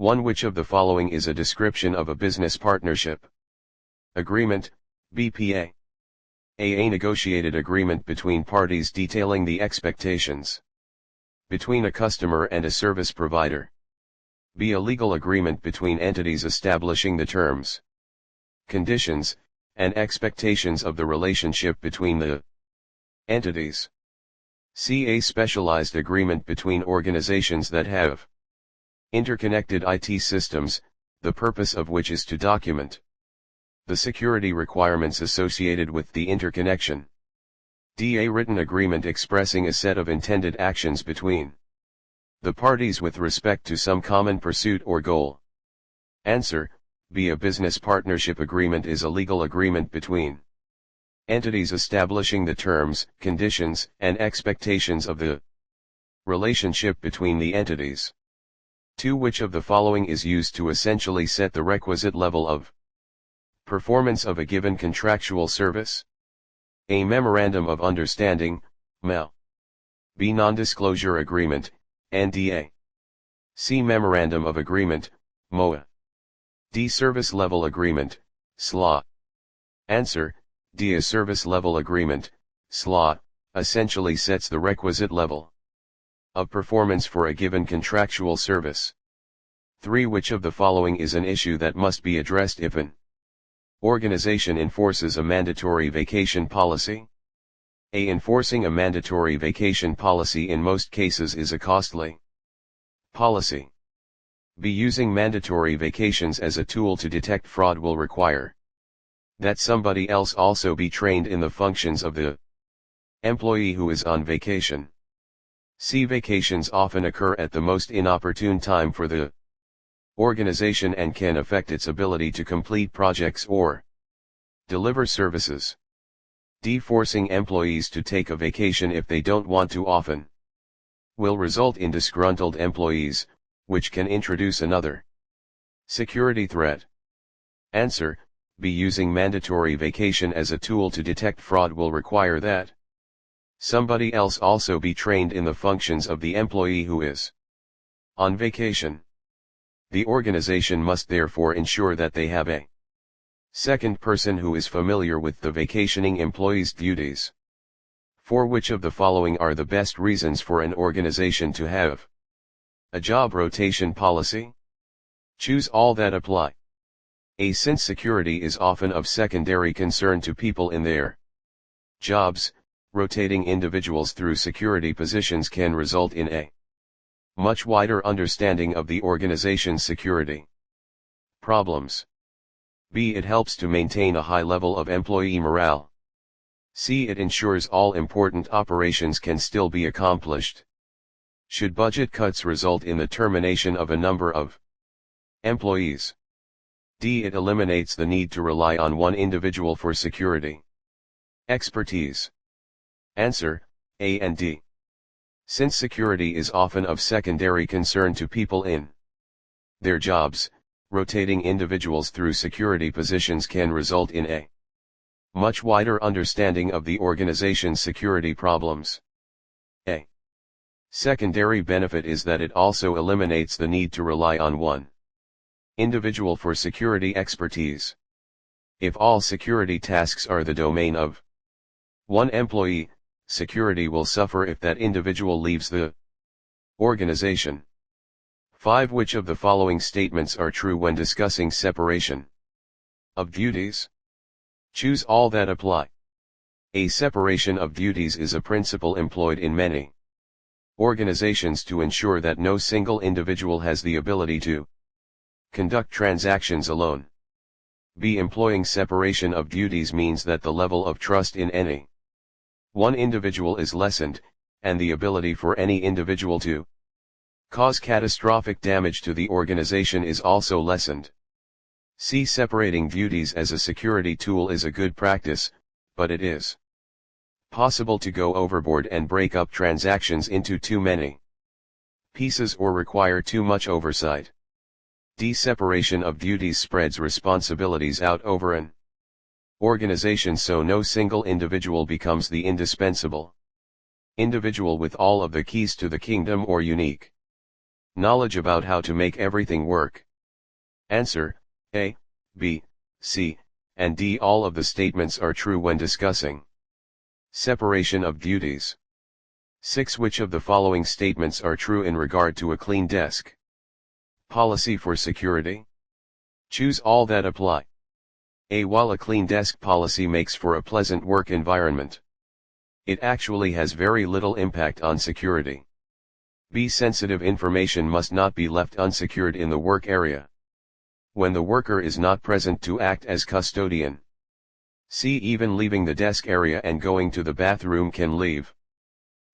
1. Which of the following is a description of a business partnership? Agreement, BPA. A negotiated agreement between parties detailing the expectations between a customer and a service provider. B. A legal agreement between entities establishing the terms, conditions, and expectations of the relationship between the entities. C. A specialized agreement between organizations that have interconnected IT systems, the purpose of which is to document the security requirements associated with the interconnection. D. A written agreement expressing a set of intended actions between the parties with respect to some common pursuit or goal. Answer, B. A business partnership agreement is a legal agreement between entities establishing the terms, conditions, and expectations of the relationship between the entities. 2. Which of the following is used to essentially set the requisite level of performance of a given contractual service? A. Memorandum of Understanding, MEL. B. Non-disclosure agreement, NDA. C. Memorandum of Agreement, MOA. D. Service level agreement, SLA. Answer, D. A service level agreement, SLA, essentially sets the requisite level of performance for a given contractual service. 3. Which of the following is an issue that must be addressed if an organization enforces a mandatory vacation policy? A. Enforcing a mandatory vacation policy in most cases is a costly policy. B. Using mandatory vacations as a tool to detect fraud will require that somebody else also be trained in the functions of the employee who is on vacation. C. Vacations often occur at the most inopportune time for the organization and can affect its ability to complete projects or deliver services. D. Forcing employees to take a vacation if they don't want to often will result in disgruntled employees, which can introduce another security threat. Answer, B. Using mandatory vacation as a tool to detect fraud will require that somebody else also be trained in the functions of the employee who is on vacation. The organization must therefore ensure that they have a second person who is familiar with the vacationing employee's duties. 4. Which of the following are the best reasons for an organization to have a job rotation policy? Choose all that apply. A. Since security is often of secondary concern to people in their jobs, rotating individuals through security positions can result in a much wider understanding of the organization's security problems. B. It helps to maintain a high level of employee morale. C. It ensures all important operations can still be accomplished should budget cuts result in the termination of a number of employees. D. It eliminates the need to rely on one individual for security expertise. Answer, A and D. Since security is often of secondary concern to people in their jobs, rotating individuals through security positions can result in a much wider understanding of the organization's security problems. A secondary benefit is that it also eliminates the need to rely on one individual for security expertise. If all security tasks are the domain of one employee, security will suffer if that individual leaves the organization. 5. Which of the following statements are true when discussing separation of duties? Choose all that apply. A separation of duties is a principle employed in many organizations to ensure that no single individual has the ability to conduct transactions alone. B. Employing separation of duties means that the level of trust in any one individual is lessened, and the ability for any individual to cause catastrophic damage to the organization is also lessened. C. Separating duties as a security tool is a good practice, but it is possible to go overboard and break up transactions into too many pieces or require too much oversight. D. Separation of duties spreads responsibilities out over an organization so no single individual becomes the indispensable individual with all of the keys to the kingdom or unique Knowledge about how to make everything work. Answer: A, B, C, and D. All of the statements are true when discussing separation of duties. 6. Which of the following statements are true in regard to a clean desk? Policy for security. Choose all that apply. A. While a clean desk policy makes for a pleasant work environment, it actually has very little impact on security. B. Sensitive information must not be left unsecured in the work area when the worker is not present to act as custodian. C. Even leaving the desk area and going to the bathroom can leave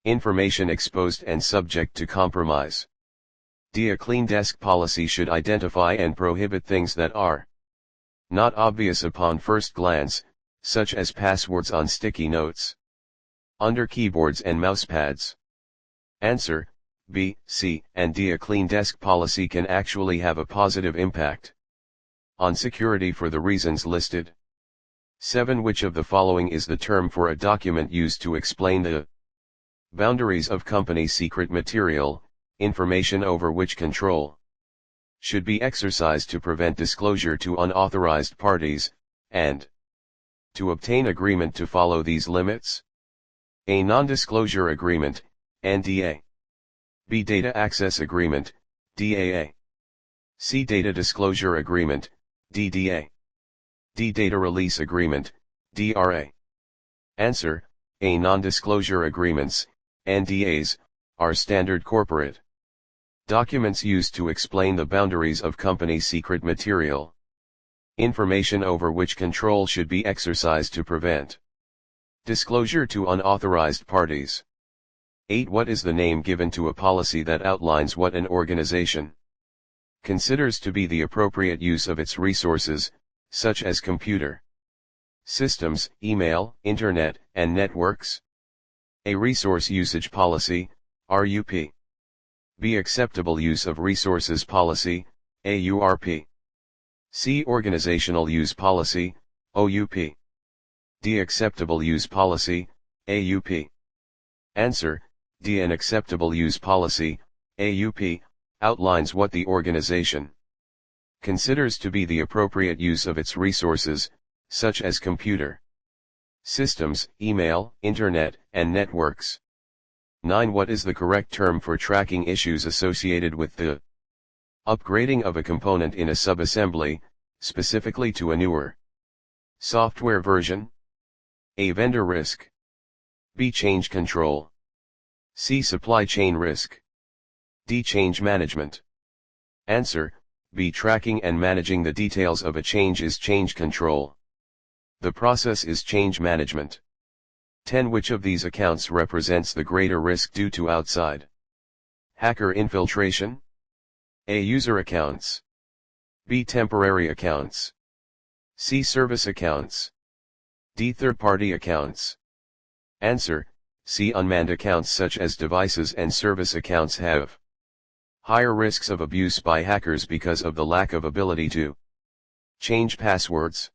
information exposed and subject to compromise. D. A clean desk policy should identify and prohibit things that are not obvious upon first glance, such as passwords on sticky notes, under keyboards and mousepads. Answer: B, C, and D. A clean desk policy can actually have a positive impact on security for the reasons listed. 7. Which of the following is the term for a document used to explain the boundaries of company secret material, information over which control should be exercised to prevent disclosure to unauthorized parties, and to obtain agreement to follow these limits? A. Non-disclosure agreement, NDA. B. Data access agreement, DAA. C. Data disclosure agreement, DDA. D. Data release agreement, DRA. Answer: A. Non-disclosure agreements, NDAs, are standard corporate documents used to explain the boundaries of company secret material, information over which control should be exercised to prevent disclosure to unauthorized parties. 8. What is the name given to a policy that outlines what an organization considers to be the appropriate use of its resources, such as computer systems, email, internet, and networks? A. Resource usage policy, RUP. B. Acceptable use of resources policy, AURP. C. Organizational use policy, OUP. D. Acceptable use policy, AUP. Answer: D. An acceptable use policy, AUP, outlines what the organization considers to be the appropriate use of its resources, such as computer systems, email, internet, and networks. 9. What is the correct term for tracking issues associated with the upgrading of a component in a subassembly, specifically to a newer software version? A. Vendor risk. B. Change control. C. Supply chain risk. D. Change management. Answer: B. Tracking and managing the details of a change is change control. The process is change management. 10. Which of these accounts represents the greater risk due to outside hacker infiltration? A. User accounts. B. Temporary accounts. C. Service accounts. D. Third-party accounts. Answer: C. Unmanned accounts such as devices and service accounts have higher risks of abuse by hackers because of the lack of ability to change passwords.